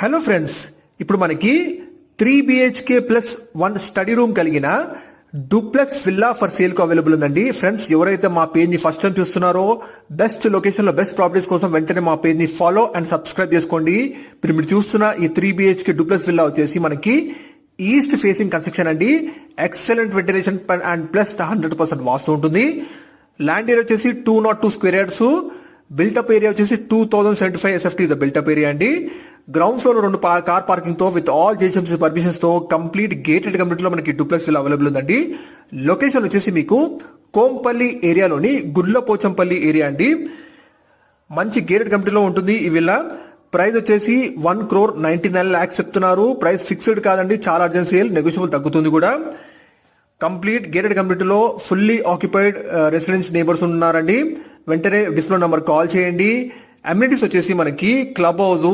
Hello friends, ఇప్పుడు మనకి 3 BHK plus 1 study room కలిగిన డూప్లెక్స్ విల్లా ఫర్ సేల్ కు అవైలబుల్ ఉందండి. ఫ్రెండ్స్, ఎవరైతే మా పేజ్ ని ఫస్ట్ టైం చూస్తున్నారో బెస్ట్ లొకేషన్ లో బెస్ట్ ప్రాపర్టీస్ కోసం వెంటనే మా పేజ్ ని ఫాలో అండ్ సబ్స్క్రైబ్ చేసుకోండి. మీరు చూస్తున్న ఈ 3 BHK డూప్లెక్స్ విల్లా వచ్చేసి మనకి ఈస్ట్ ఫేసింగ్ కన్స్ట్రక్షన్ అండి. ఎక్సలెంట్ వెంటిలేషన్ అండ్ ప్లస్ 100% వాస్తు ఉంటుంది. ల్యాండ్ ఏరియా వచ్చేసి 202 స్క్వేర్ యార్డ్స్. బిల్టప్ ఏరియా వచ్చేసి 2075 SFT is the built-up area అండి. గ్రౌండ్ ఫ్లోర్ 2 కార్ పార్కింగ్ తో విత్ ఆల్ జిహెచ్ఎంసీ పర్మిషన్స్ తో కంప్లీట్ గేటెడ్ కమ్యూనిటీ లో మనకి డూప్లెక్స్ విల్లా అవైలబుల్ ఉందండి. లొకేషన్ వచ్చేసి మీకు కోంపల్లి ఏరియాలోని గుడ్లపోచంపల్లి ఏరియా అండి. మంచి గేటెడ్ కమ్యూనిటీలో ఉంటుంది ఈ విల్లా. ప్రైస్ వచ్చేసి 1,99 lakhs చెప్తున్నారు. ప్రైస్ ఫిక్స్డ్ కాదండి, చాలా అర్జెంట్ సేల్, నెగోషియబుల్ తగ్గుతుంది కూడా. కంప్లీట్ గేటెడ్ కమ్యూనిటీలో ఫుల్లీ ఆక్యుపైడ్ రెసిడెన్స్ నేబర్స్ ఉన్నారండి. వెంటనే డిస్ప్లే నంబర్ కాల్ చేయండి. అమ్యూనిటీస్ వచ్చేసి మనకి క్లబ్ హౌస్,